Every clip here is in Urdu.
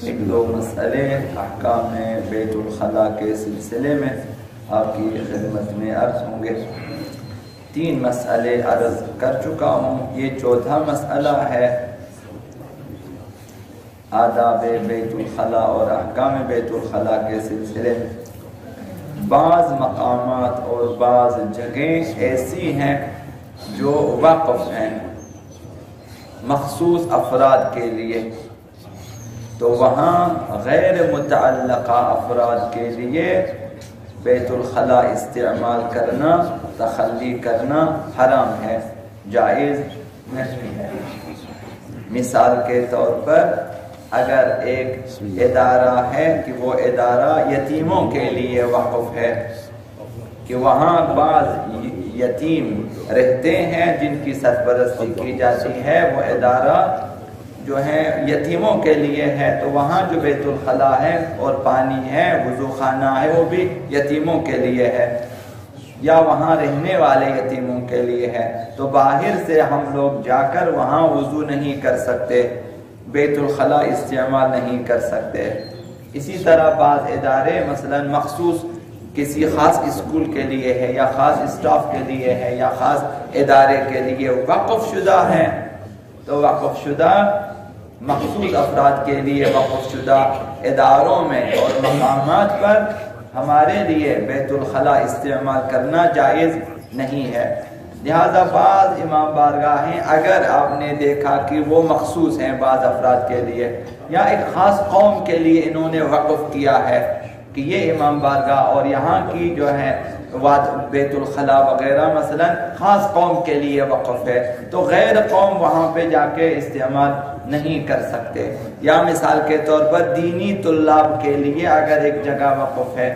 ایک دو مسئلے احکام بیت الخلا کے سلسلے میں آپ کی خدمت میں عرض ہوں گے۔ 3 مسئلے عرض کر چکا ہوں، یہ 4تھا مسئلہ ہے آداب بیت الخلا اور احکام بیت الخلا کے سلسلے میں۔ بعض مقامات اور بعض جگہیں ایسی ہیں جو وقف ہیں مخصوص افراد کے لیے، تو وہاں غیر متعلقہ افراد کے لیے بیت الخلا استعمال کرنا، تخلی کرنا حرام ہے، جائز نہیں ہے۔ مثال کے طور پر اگر ایک ادارہ ہے کہ وہ ادارہ یتیموں کے لیے وقف ہے، کہ وہاں بعض یتیم رہتے ہیں جن کی سرپرستی کی جاتی ہے، وہ ادارہ جو ہے یتیموں کے لیے ہے، تو وہاں جو بیت الخلا ہے اور پانی ہے، وضو خانہ ہے، وہ بھی یتیموں کے لیے ہے، یا وہاں رہنے والے یتیموں کے لیے ہے، تو باہر سے ہم لوگ جا کر وہاں وضو نہیں کر سکتے، بیت الخلا استعمال نہیں کر سکتے۔ اسی طرح بعض ادارے مثلا مخصوص کسی خاص اسکول کے لیے ہے، یا خاص اسٹاف کے لیے ہے، یا خاص ادارے کے لیے وقف شدہ ہیں، تو وقف شدہ مخصوص افراد کے لیے وقف شدہ اداروں میں اور مقامات پر ہمارے لیے بیت الخلا استعمال کرنا جائز نہیں ہے۔ لہذا بعض امام بارگاہیں اگر آپ نے دیکھا کہ وہ مخصوص ہیں بعض افراد کے لیے، یا ایک خاص قوم کے لیے انہوں نے وقف کیا ہے کہ یہ امام بارگاہ اور یہاں کی جو ہے بیت الخلا وغیرہ مثلا خاص قوم کے لیے وقف ہے، تو غیر قوم وہاں پہ جا کے استعمال نہیں کر سکتے۔ یا مثال کے طور پر دینی طلاب کے لیے اگر ایک جگہ وقف ہے،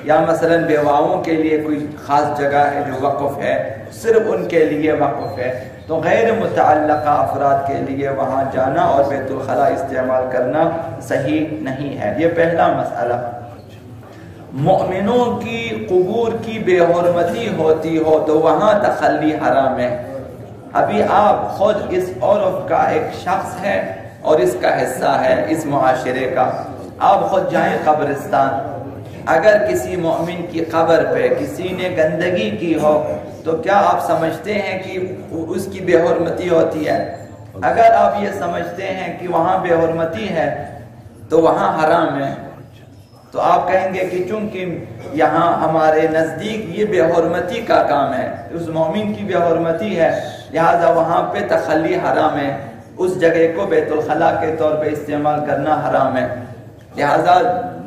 یا مثلا بیواؤں کے لیے کوئی خاص جگہ ہے جو وقف ہے، صرف ان کے لیے وقف ہے، تو غیر متعلقہ افراد کے لیے وہاں جانا اور بیت الخلا استعمال کرنا صحیح نہیں ہے۔ یہ پہلا مسئلہ۔ مومنوں کی قبور کی بے حرمتی ہوتی ہو تو وہاں تخلی حرام ہے۔ ابھی آپ خود اس عرف کا ایک شخص ہے اور اس کا حصہ ہے اس معاشرے کا، آپ خود جائیں قبرستان، اگر کسی مومن کی قبر پہ کسی نے گندگی کی ہو تو کیا آپ سمجھتے ہیں کہ اس کی بے حرمتی ہوتی ہے؟ اگر آپ یہ سمجھتے ہیں کہ وہاں بے حرمتی ہے تو وہاں حرام ہے، تو آپ کہیں گے کہ چونکہ یہاں ہمارے نزدیک یہ بے حرمتی کا کام ہے، اس مومن کی بے حرمتی ہے، لہذا وہاں پہ تخلی حرام ہے، اس جگہ کو بیت الخلا کے طور پہ استعمال کرنا حرام ہے۔ لہذا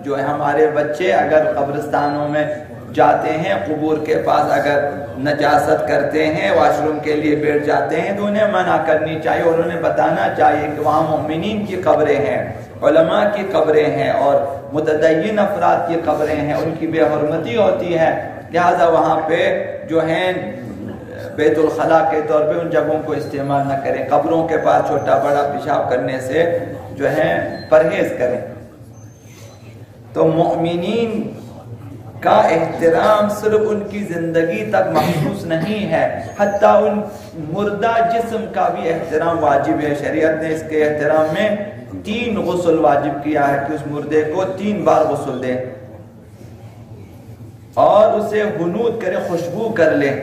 جو ہے ہمارے بچے اگر قبرستانوں میں جاتے ہیں، قبور کے پاس اگر نجاست کرتے ہیں، واش روم کے لیے بیٹھ جاتے ہیں، تو انہیں منع کرنی چاہیے اور انہیں بتانا چاہیے کہ وہاں مومنین کی قبریں ہیں، علماء کی قبریں ہیں اور متدین افراد کی قبریں ہیں، ان کی بے حرمتی ہوتی ہے، لہذا وہاں پہ جو ہیں بیت الخلا کے طور پہ ان جگہوں کو استعمال نہ کریں، قبروں کے پاس چھوٹا بڑا پیشاب کرنے سے جو ہے پرہیز کریں۔ تو مومنین کا احترام صرف ان کی زندگی تک مخصوص نہیں ہے، حتیٰ ان مردہ جسم کا بھی احترام واجب ہے۔ شریعت نے اس کے احترام میں 3 غسل واجب کیا ہے کہ اس مردے کو 3 بار غسل دیں اور اسے حنوط کرے، خوشبو کر لیں،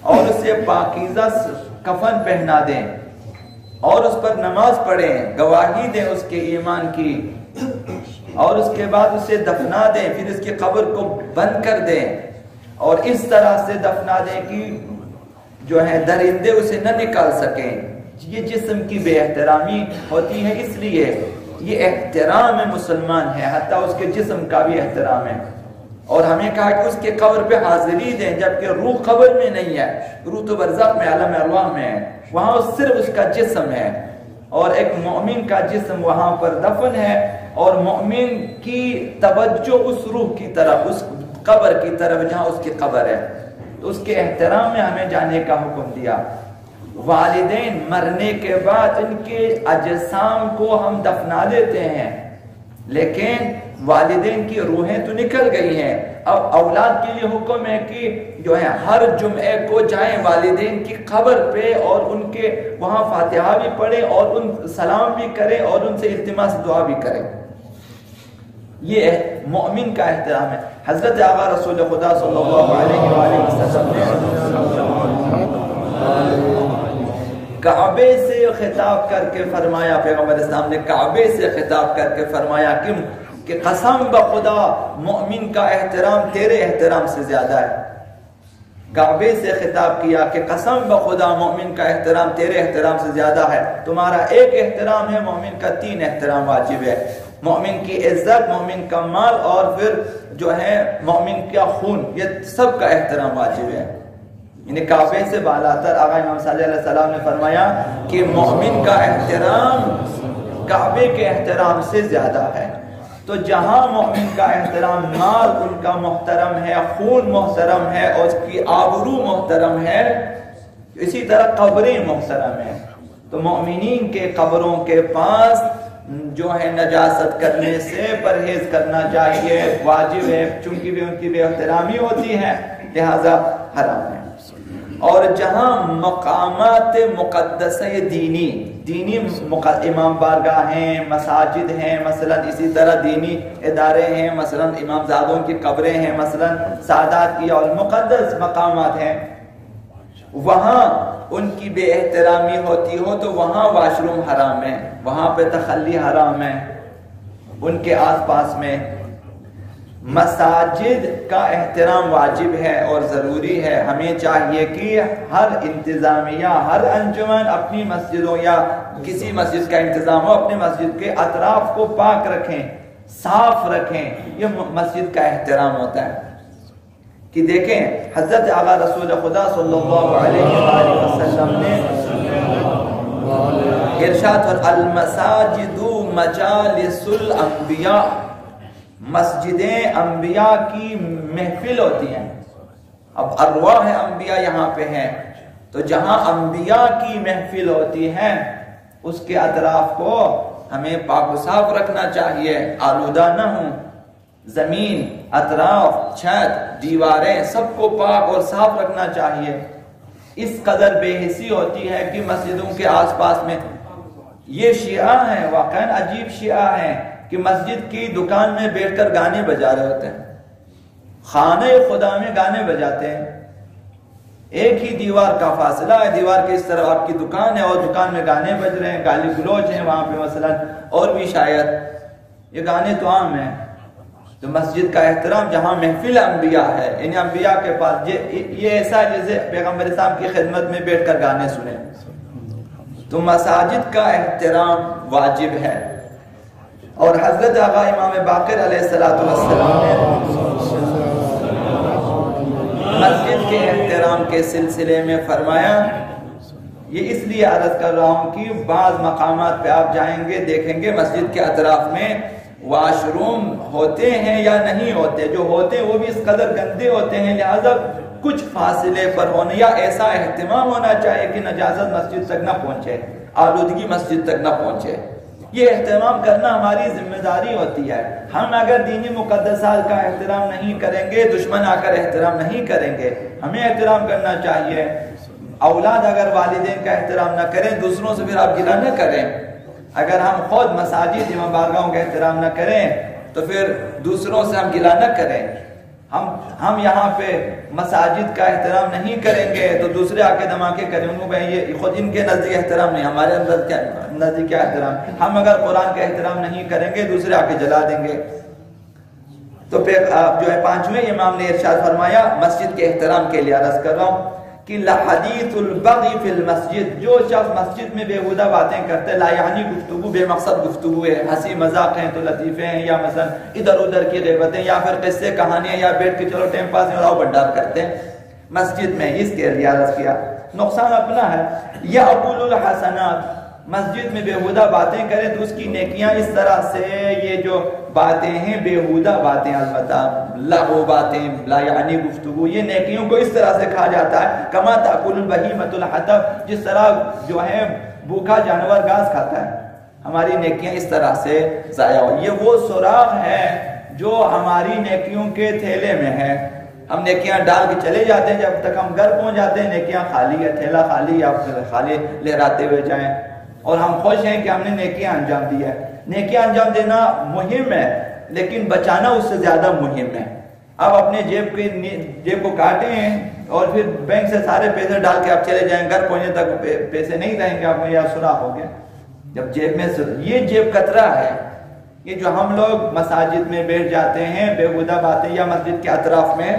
اور اسے پاکیزہ کفن پہنا دیں، اور اس پر نماز پڑھیں، گواہی دیں اس کے ایمان کی، اور اس کے بعد اسے دفنا دیں، پھر اس کی قبر کو بند کر دیں، اور اس طرح سے دفنا دیں کہ جو ہے درندے اسے نہ نکال سکیں۔ یہ جسم کی بے احترامی ہوتی ہے، اس لیے یہ احترام مسلمان ہے، حتیٰ اس کے جسم کا بھی احترام ہے۔ اور ہمیں کہا کہ اس کے قبر پہ حاضری دیں، جبکہ روح قبر میں نہیں ہے، روح تو برزخ میں عالم ارواح میں ہے، وہاں صرف اس کا جسم ہے، اور ایک مومن کا جسم وہاں پر دفن ہے، اور مومن کی توجہ اس روح کی طرف، اس قبر کی طرف جہاں اس کی قبر ہے، تو اس کے احترام میں ہمیں جانے کا حکم دیا۔ والدین مرنے کے بعد ان کے اجسام کو ہم دفنا دیتے ہیں، لیکن والدین کی روحیں تو نکل گئی ہیں، اب اولاد کے لیے حکم ہے کہ جو ہے ہر جمعے کو جائیں والدین کی قبر پہ اور ان کے وہاں فاتحہ بھی پڑھیں اور ان سلام بھی کریں اور ان سے التماس دعا بھی کریں۔ یہ مومن کا احترام ہے۔ حضرت آقا رسول خدا صلی اللہ علیہ وآلہ وسلم نے کعبے سے خطاب کر کے فرمایا، پیغمبر اسلام نے کعبے سے خطاب کر کے فرمایا کہ قسم بخدا مومن کا احترام تیرے احترام سے زیادہ ہے۔ کعبے سے خطاب کیا کہ قسم بخدا مومن کا احترام تیرے احترام سے زیادہ ہے۔ تمہارا ایک احترام ہے، مومن کا 3 احترام واجب ہے۔ مومن کی عزت، مومن کا مال، اور پھر جو ہے مومن کا خون، یہ سب کا احترام واجب ہے۔ یعنی کعبے سے بالاتر آقا امام صلی اللہ علیہ وسلم نے فرمایا کہ مومن کا احترام کعبے کے احترام سے زیادہ ہے۔ تو جہاں مومن کا احترام، مال ان کا محترم ہے، خون محترم ہے، اور اس کی آبرو محترم ہے، اسی طرح قبریں محترم ہیں۔ تو مومنین کے قبروں کے پاس جو ہے نجاست کرنے سے پرہیز کرنا چاہیے، واجب ہے، چونکہ بھی ان کی بے احترامی ہوتی ہے، لہذا حرام ہے۔ اور جہاں مقامات مقدسہ دینی امام بارگاہ ہیں، مساجد ہیں، مثلا اسی طرح دینی ادارے ہیں، مثلا امام زادوں کی قبریں ہیں، مثلا سادات کی اور مقدس مقامات ہیں، وہاں ان کی بے احترامی ہوتی ہو تو وہاں واش روم حرام ہے، وہاں پہ تخلی حرام ہے ان کے آس پاس میں۔ مساجد کا احترام واجب ہے اور ضروری ہے۔ ہمیں چاہیے کہ ہر انتظامیہ، ہر انجمن اپنی مسجدوں یا کسی مسجد کا انتظام ہو، اپنے مسجد کے اطراف کو پاک رکھیں، صاف رکھیں، یہ مسجد کا احترام ہوتا ہے۔ کہ دیکھیں حضرت آقا رسول خدا صلی اللہ علیہ وآلہ وسلم نے ارشاد فرمایا المساجد مجالس الانبیاء، مسجدیں انبیاء کی محفل ہوتی ہیں۔ اب ارواح انبیاء یہاں پہ ہیں، تو جہاں انبیاء کی محفل ہوتی ہے اس کے اطراف کو ہمیں پاک و صاف رکھنا چاہیے، آلودہ نہ ہوں، زمین، اطراف، چھت، دیواریں سب کو پاک اور صاف رکھنا چاہیے۔ اس قدر بے حسی ہوتی ہے کہ مسجدوں کے آس پاس میں یہ شیعہ ہیں، واقعاً عجیب شیعہ ہیں کہ مسجد کی دکان میں بیٹھ کر گانے بجا رہے ہوتے ہیں، خانہ خدا میں گانے بجاتے ہیں، ایک ہی دیوار کا فاصلہ ہے، دیوار کے اس طرف آپ کی دکان ہے اور دکان میں گانے بج رہے ہیں، گالی گلوچ ہیں وہاں پہ مثلا، اور بھی شاید یہ گانے تو عام ہیں۔ تو مسجد کا احترام جہاں محفل انبیاء ہے، یعنی انبیاء کے پاس یہ ایسا ہے جیسے پیغمبر صاحب کی خدمت میں بیٹھ کر گانے سنیں۔ تو مساجد کا احترام واجب ہے۔ اور حضرت آقا امام باقر علیہ السلام نے مسجد کے احترام کے سلسلے میں فرمایا، یہ اس لیے عرض کر رہا ہوں کہ بعض مقامات پہ آپ جائیں گے دیکھیں گے مسجد کے اطراف میں واش روم ہوتے ہیں یا نہیں ہوتے، جو ہوتے ہیں وہ بھی اس قدر گندے ہوتے ہیں، لہذا کچھ فاصلے پر ہونے یا ایسا اہتمام ہونا چاہیے کہ نجاست مسجد تک نہ پہنچے، آلودگی مسجد تک نہ پہنچے۔ یہ اہتمام کرنا ہماری ذمہ داری ہوتی ہے۔ ہم اگر دینی مقدسات کا احترام نہیں کریں گے، دشمن آ کر احترام نہیں کریں گے، ہمیں احترام کرنا چاہیے۔ اولاد اگر والدین کا احترام نہ کریں، دوسروں سے پھر آپ گلہ نہ کریں۔ اگر ہم خود مساجد امام بارگاہوں کا احترام نہ کریں تو پھر دوسروں سے ہم گلہ نہ کریں۔ ہم یہاں پہ مساجد کا احترام نہیں کریں گے تو دوسرے آ کے دھماکے کریں، ان کو کہیں یہ خود ان کے نزدیک احترام نہیں، ہمارے اندر کیا نزدیک کیا احترام۔ ہم اگر قرآن کا احترام نہیں کریں گے دوسرے آ کے جلا دیں گے۔ تو پھر جو ہے 5ویں امام نے ارشاد فرمایا مسجد کے احترام کے لیے عرض کر رہا ہوں کہ لحدیث البغی فی المسجد، جو شخص مسجد میں بیہودہ باتیں کرتے ہیں، لا یعنی گفتگو بے مقصد گفتگو ہے، ہنسی مذاق ہیں تو لطیفے ہیں، یا مثلا ادھر ادھر کی غیبتیں یا پھر قصے کہانیاں، یا بیٹھ کے چلو ٹائم پاس میں راؤ بنڈار کرتے ہیں مسجد میں، اس کے لیے عرض کیا۔ نقصان اپنا ہے۔ یا اقول الحسنات، مسجد میں بیہودہ باتیں کریں تو اس کی نیکیاں اس طرح سے، یہ جو باتیں ہیں بیہودہ باتیں، البتہ لغو باتیں، لا یعنی گفتگو، یہ نیکیوں کو اس طرح سے کھا جاتا ہے کما تاکل البہیمۃ الحطب، جس طرح جو ہے بھوکا جانور گھاس کھاتا ہے، ہماری نیکیاں اس طرح سے ضائع ہو۔ یہ وہ سوراخ ہے جو ہماری نیکیوں کے تھیلے میں ہے، ہم نیکیاں ڈال کے چلے جاتے ہیں، جب تک ہم گھر پہنچ جاتے ہیں نیکیاں خالی ہے، تھیلا خالی، یا خالی لہراتے ہوئے جائیں، اور ہم خوش ہیں کہ ہم نے نیکیاں انجام دی ہے۔ نیکیاں انجام دینا مہم ہے، لیکن بچانا اس سے زیادہ مہم ہے۔ اب اپنے جیب کو کاٹیں اور پھر بینک سے سارے پیسے ڈال کے آپ چلے جائیں، گھر پہنچنے تک پیسے نہیں رہیں گے آپ کو، یا سوراخ ہو گیا۔ جب جیب میں یہ جیب کترا ہے، یہ جو ہم لوگ مساجد میں بیٹھ جاتے ہیں بےہودہ باتیں یا مسجد کے اطراف میں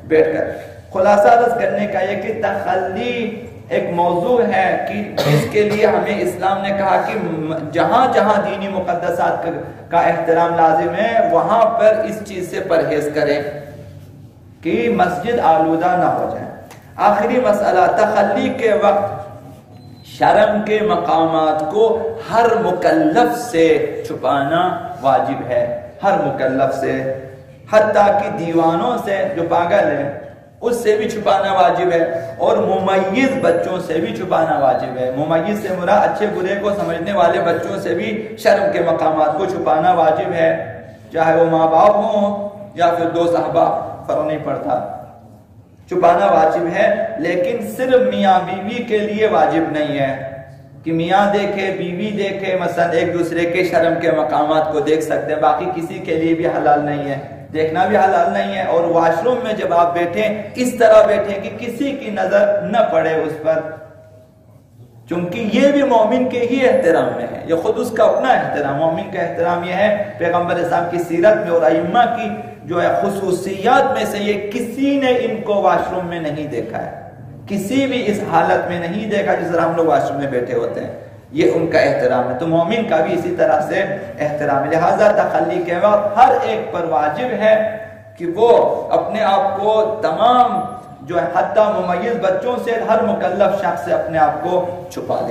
بیٹھ کر، خلاصہ عرض کرنے کا یہ کہ تخلی ایک موضوع ہے کہ اس کے لیے ہمیں اسلام نے کہا کہ جہاں جہاں دینی مقدسات کا احترام لازم ہے وہاں پر اس چیز سے پرہیز کریں کہ مسجد آلودہ نہ ہو جائے۔ آخری مسئلہ، تخلی کے وقت شرم کے مقامات کو ہر مکلف سے چھپانا واجب ہے، ہر مکلف سے، حتیٰ کہ دیوانوں سے جو پاگل ہے اس سے بھی چھپانا واجب ہے، اور ممیز بچوں سے بھی چھپانا واجب ہے۔ ممیز سے مراد اچھے برے کو سمجھنے والے بچوں سے بھی شرم کے مقامات کو چھپانا واجب ہے، چاہے وہ ماں باپ ہوں یا پھر دو صحابہ، فرق نہیں پڑتا، چھپانا واجب ہے۔ لیکن صرف میاں بیوی کے لیے واجب نہیں ہے کہ میاں دیکھے بیوی دیکھے، مثلا ایک دوسرے کے شرم کے مقامات کو دیکھ سکتے ہیں، باقی کسی کے لیے بھی حلال نہیں ہے، دیکھنا بھی حلال نہیں ہے۔ اور واش روم میں جب آپ بیٹھیں اس طرح بیٹھیں کہ کسی کی نظر نہ پڑے اس پر، چونکہ یہ بھی مومن کے ہی احترام میں ہے، یہ خود اس کا اپنا احترام، مومن کا احترام یہ ہے۔ پیغمبر اسلام کی سیرت میں اور ائمہ کی جو ہے خصوصیات میں سے یہ کسی نے ان کو واش روم میں نہیں دیکھا ہے، کسی بھی اس حالت میں نہیں دیکھا جس طرح ہم لوگ واش روم میں بیٹھے ہوتے ہیں، یہ ان کا احترام ہے۔ تو مومن کا بھی اسی طرح سے احترام ہے، لہذا تخلی کے وقت ہر ایک پر واجب ہے کہ وہ اپنے آپ کو تمام جو ہے حتیٰ ممیز بچوں سے، ہر مکلف شخص سے اپنے آپ کو چھپا دے۔